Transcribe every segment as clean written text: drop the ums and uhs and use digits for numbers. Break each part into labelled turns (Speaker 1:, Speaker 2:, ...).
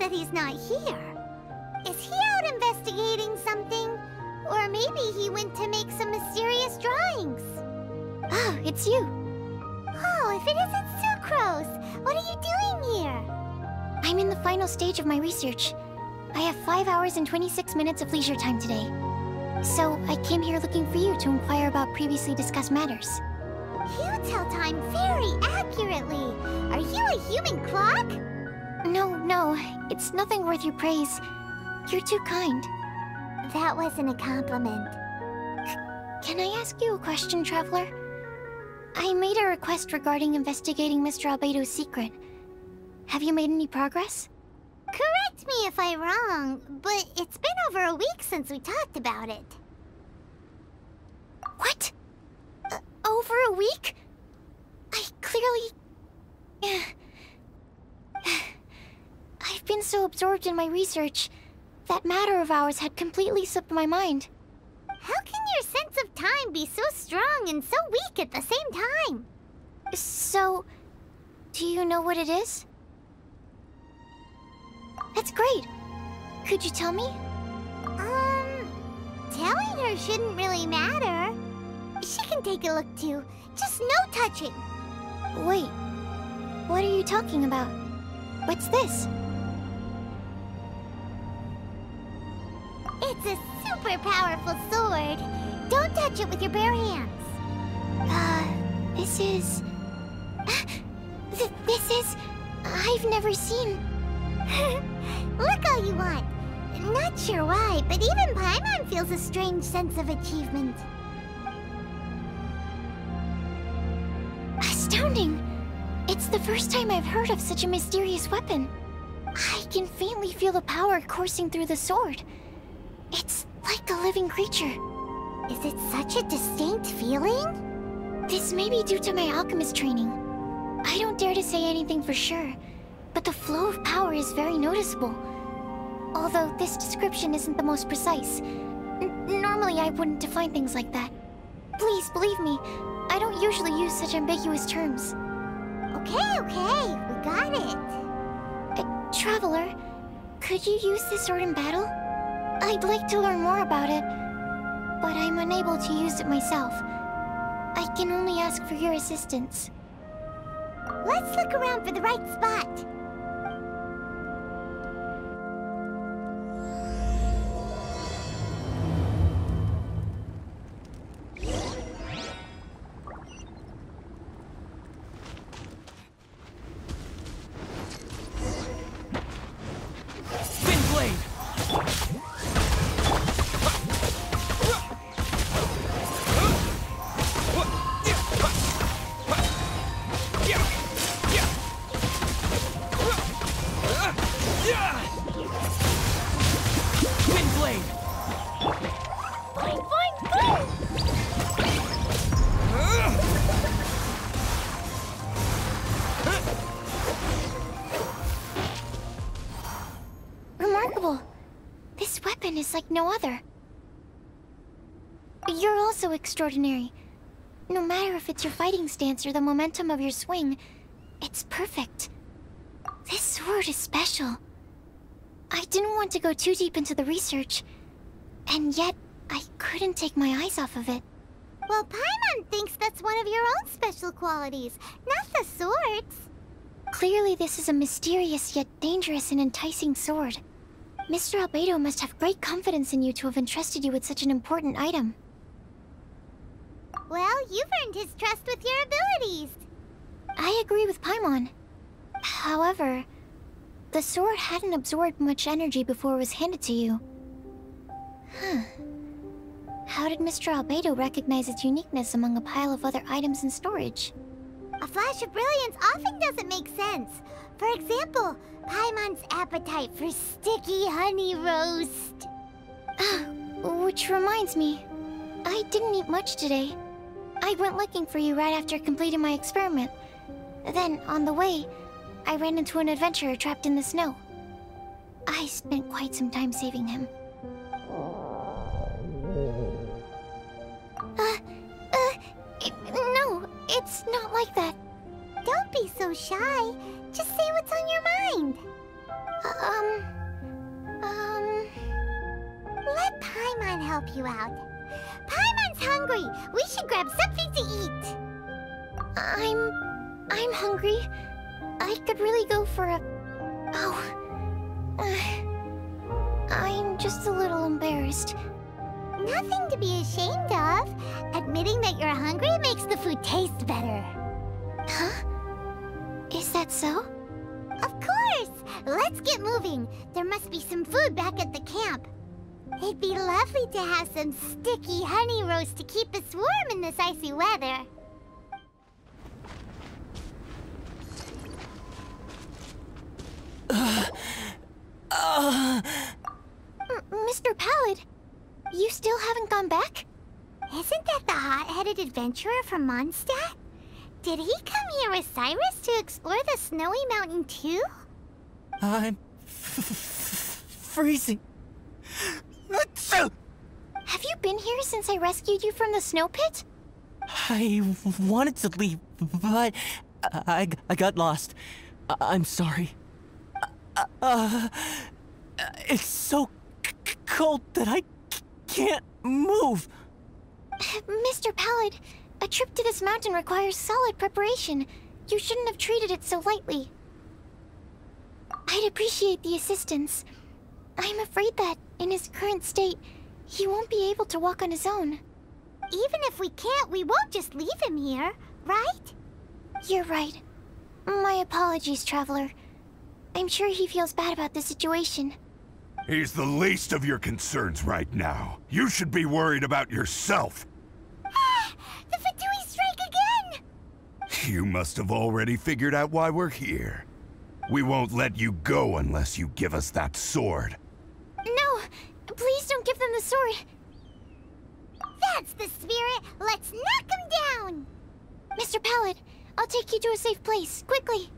Speaker 1: that he's not here. Is he out investigating something? Or maybe he went to make some mysterious drawings.
Speaker 2: Oh, it's you.
Speaker 1: Oh, if it isn't Sucrose! What are you doing here?
Speaker 2: I'm in the final stage of my research. I have 5 hours and 26 minutes of leisure time today. So, I came here looking for you to inquire about previously discussed matters.
Speaker 1: You tell time very accurately. Are you a human clock?
Speaker 2: No, it's nothing worth your praise. You're too kind.
Speaker 1: That wasn't a compliment.
Speaker 2: Can I ask you a question, Traveler? I made a request regarding investigating Mr. Albedo's secret. Have you made any progress?
Speaker 1: Correct me if I'm wrong, but it's been over a week since we talked about it.
Speaker 2: What? Over a week? I clearly... I've been so absorbed in my research. That matter of ours had completely slipped my mind.
Speaker 1: How can your sense of time be so strong and so weak at the same time?
Speaker 2: So, do you know what it is? That's great. Could you tell me?
Speaker 1: Telling her shouldn't really matter. She can take a look too. Just no touching.
Speaker 2: Wait, what are you talking about? What's this?
Speaker 1: It's a super powerful sword. Don't touch it with your bare hands.
Speaker 2: This is... This is... I've never seen...
Speaker 1: Look all you want. Not sure why, but even Paimon feels a strange sense of achievement.
Speaker 2: Astounding! It's the first time I've heard of such a mysterious weapon. I can faintly feel the power coursing through the sword. It's like a living creature.
Speaker 1: Is it such a distinct feeling?
Speaker 2: This may be due to my alchemist training. I don't dare to say anything for sure, but the flow of power is very noticeable. Although this description isn't the most precise. Normally I wouldn't define things like that. Please believe me, I don't usually use such ambiguous terms.
Speaker 1: Okay, we got it.
Speaker 2: Traveler, could you use this sword in battle? I'd like to learn more about it, but I'm unable to use it myself. I can only ask for your assistance.
Speaker 1: Let's look around for the right spot.
Speaker 2: Remarkable. This weapon is like no other. You're also extraordinary. No matter if it's your fighting stance or the momentum of your swing, it's perfect. This sword is special. I didn't want to go too deep into the research, and yet I couldn't take my eyes off of it.
Speaker 1: Well, Paimon thinks that's one of your own special qualities, not the sword's.
Speaker 2: Clearly this is a mysterious yet dangerous and enticing sword. Mr. Albedo must have great confidence in you to have entrusted you with such an important item.
Speaker 1: Well, you've earned his trust with your abilities.
Speaker 2: I agree with Paimon. However, the sword hadn't absorbed much energy before it was handed to you. How did Mr. Albedo recognize its uniqueness among a pile of other items in storage?
Speaker 1: A flash of brilliance often doesn't make sense. For example, Paimon's appetite for sticky honey roast.
Speaker 2: Which reminds me, I didn't eat much today. I went looking for you right after completing my experiment. Then, on the way, I ran into an adventurer trapped in the snow. I spent quite some time saving him. No, it's not like that.
Speaker 1: Don't be so shy. Just say what's on your mind. Let Paimon help you out. Paimon's hungry. We should grab something to eat.
Speaker 2: I'm hungry. I could really go for a... Oh. I'm just a little embarrassed.
Speaker 1: Nothing to be ashamed of. Admitting that you're hungry makes the food taste better.
Speaker 2: Huh? Is that so?
Speaker 1: Of course! Let's get moving. There must be some food back at the camp. It'd be lovely to have some sticky honey roast to keep us warm in this icy weather.
Speaker 2: Mr. Pallid, you still haven't gone back?
Speaker 1: Isn't that the hot-headed adventurer from Mondstadt? Did he come here with Cyrus to explore the snowy mountain too?
Speaker 3: I'm freezing.
Speaker 2: Have you been here since I rescued you from the snow pit?
Speaker 3: I wanted to leave, but I got lost. I'm sorry. It's so cold that I can't move.
Speaker 2: Mr. Pallid, a trip to this mountain requires solid preparation. You shouldn't have treated it so lightly. I'd appreciate the assistance. I'm afraid that, in his current state, he won't be able to walk on his own.
Speaker 1: Even if we can't, we won't just leave him here, right?
Speaker 2: You're right. My apologies, Traveler. I'm sure he feels bad about the situation.
Speaker 4: He's the least of your concerns right now. You should be worried about yourself.
Speaker 1: The Fatui strike again!
Speaker 4: You must have already figured out why we're here. We won't let you go unless you give us that sword.
Speaker 2: No! Please don't give them the sword!
Speaker 1: That's the spirit! Let's knock him down!
Speaker 2: Mr. Pallid, I'll take you to a safe place, quickly!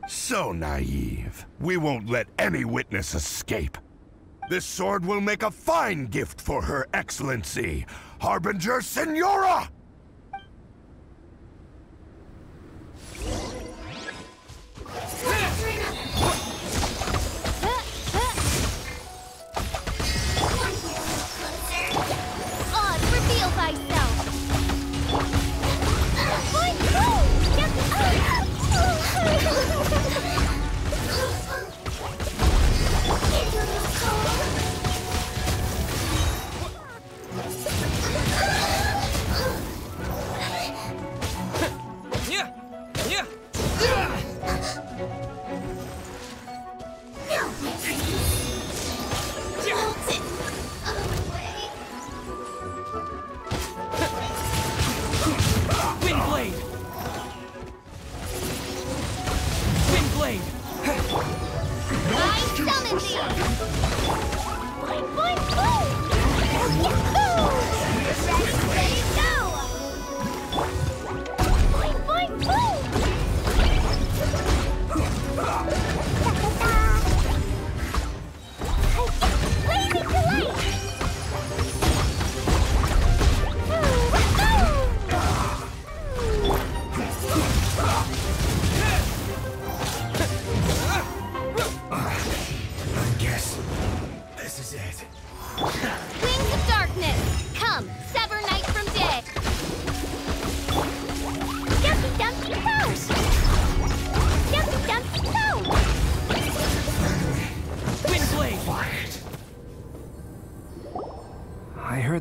Speaker 4: So naive. We won't let any witness escape. This sword will make a fine gift for Her Excellency, Harbinger Signora!
Speaker 1: Reveal thyself!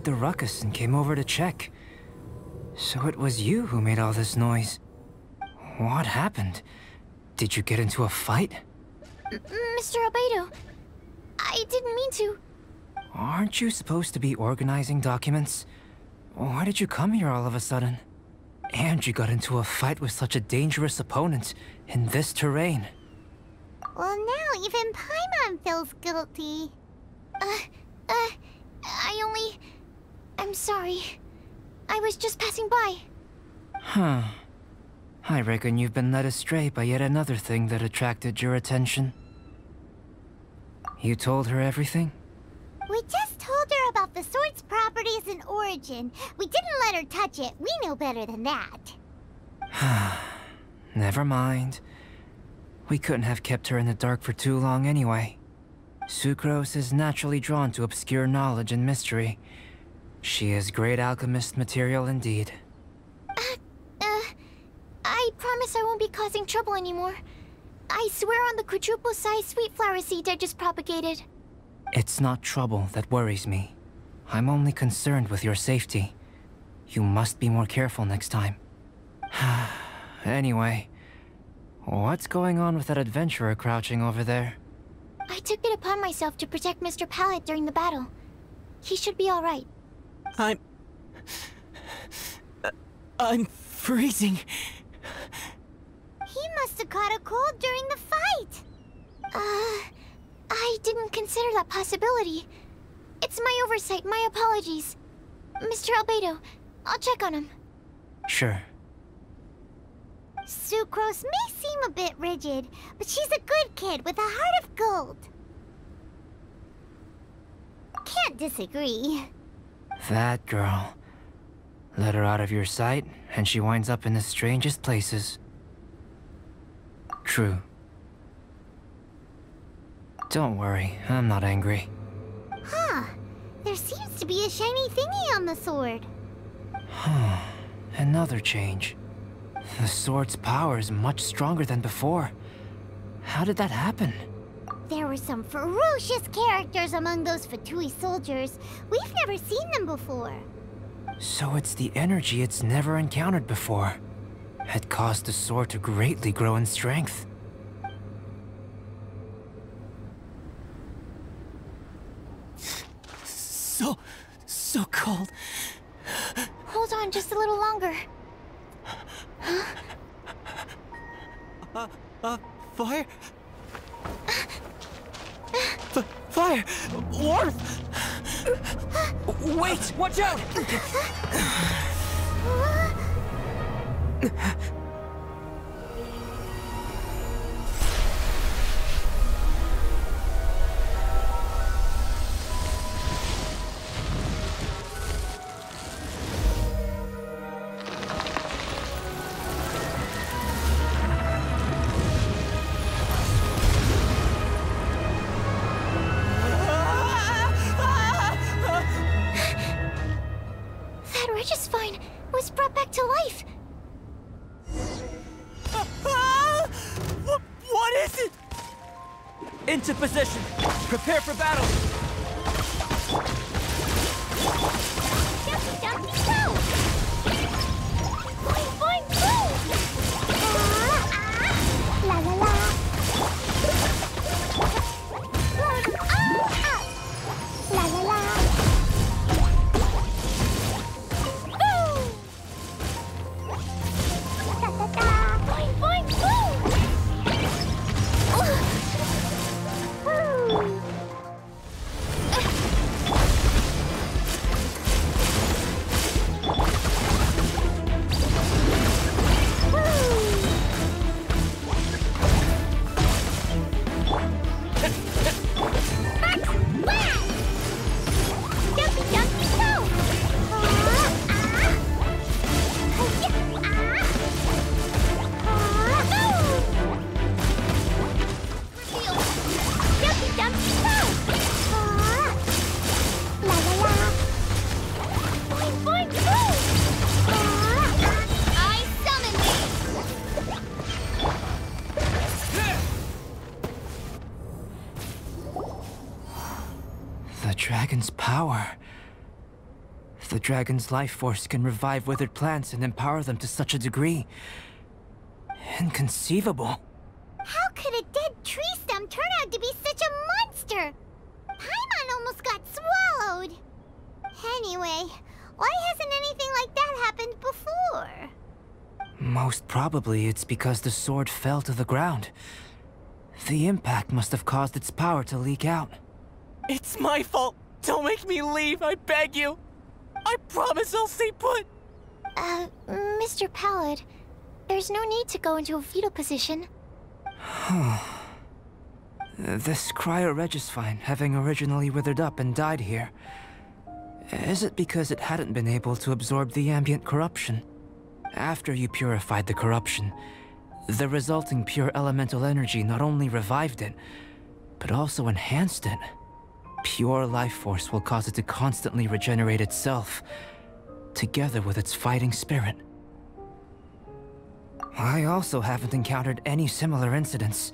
Speaker 5: The ruckus and came over to check. So it was you who made all this noise. What happened? Did you get into a fight?
Speaker 2: Mr. Albedo, I didn't mean to.
Speaker 5: Aren't you supposed to be organizing documents? Why did you come here all of a sudden? And you got into a fight with such a dangerous opponent in this terrain.
Speaker 1: Well, now even Paimon feels guilty.
Speaker 2: I'm sorry. I was just passing by.
Speaker 5: Huh. I reckon you've been led astray by yet another thing that attracted your attention. You told her everything?
Speaker 1: We just told her about the sword's properties and origin. We didn't let her touch it. We know better than that.
Speaker 5: Never mind. We couldn't have kept her in the dark for too long anyway. Sucrose is naturally drawn to obscure knowledge and mystery. She is great alchemist material indeed.
Speaker 2: I promise I won't be causing trouble anymore. I swear on the quadruple-sized sweet flower seed I just propagated.
Speaker 5: It's not trouble that worries me. I'm only concerned with your safety. You must be more careful next time. Anyway, what's going on with that adventurer crouching over there?
Speaker 2: I took it upon myself to protect Mr. Pallet during the battle. He should be alright.
Speaker 3: I'm freezing.
Speaker 1: He must have caught a cold during the fight.
Speaker 2: I didn't consider that possibility. It's my oversight, my apologies. Mr. Albedo, I'll check on him.
Speaker 5: Sure.
Speaker 1: Sucrose may seem a bit rigid, but she's a good kid with a heart of gold. Can't disagree.
Speaker 5: That girl. Let her out of your sight, and she winds up in the strangest places. True. Don't worry, I'm not angry.
Speaker 1: Huh. There seems to be a shiny thingy on the sword.
Speaker 5: Another change. The sword's power is much stronger than before. How did that happen?
Speaker 1: There were some ferocious characters among those Fatui soldiers. We've never seen them before.
Speaker 5: So it's the energy it's never encountered before. It caused the sword to greatly grow in strength.
Speaker 3: So cold.
Speaker 2: Hold on just a little longer.
Speaker 3: Fire? Fire! Warmth! Wait! Watch out!
Speaker 2: Registine was brought back to life.
Speaker 3: What is it? Into position. Prepare for battle.
Speaker 1: Jumpy, jumpy, go! Boing, boing, boom! La la la! Blow them all up! La la la!
Speaker 5: Dragon's power. The dragon's life force can revive withered plants and empower them to such a degree. Inconceivable.
Speaker 1: How could a dead tree stem turn out to be such a monster? Paimon almost got swallowed. Anyway, why hasn't anything like that happened before?
Speaker 5: Most probably it's because the sword fell to the ground. The impact must have caused its power to leak out.
Speaker 3: It's my fault. Don't make me leave, I beg you. I promise I'll stay put.
Speaker 2: Mr. Pallet, there's no need to go into a fetal position.
Speaker 5: This cryoregistine having originally withered up and died here. Is it because it hadn't been able to absorb the ambient corruption? After you purified the corruption, The resulting pure elemental energy not only revived it, but also enhanced it. Pure life force will cause it to constantly regenerate itself, together with its fighting spirit. I also haven't encountered any similar incidents.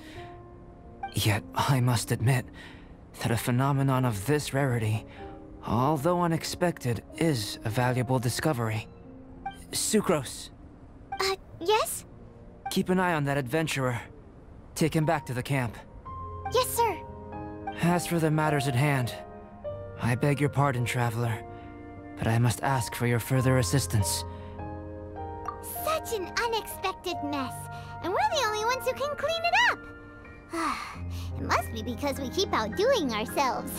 Speaker 5: Yet, I must admit that a phenomenon of this rarity, although unexpected, is a valuable discovery. Sucrose!
Speaker 2: Yes?
Speaker 5: Keep an eye on that adventurer. Take him back to the camp.
Speaker 2: Yes, sir.
Speaker 5: As for the matters at hand, I beg your pardon, Traveler, but I must ask for your further assistance.
Speaker 1: Such an unexpected mess, and we're the only ones who can clean it up. It must be because we keep outdoing ourselves.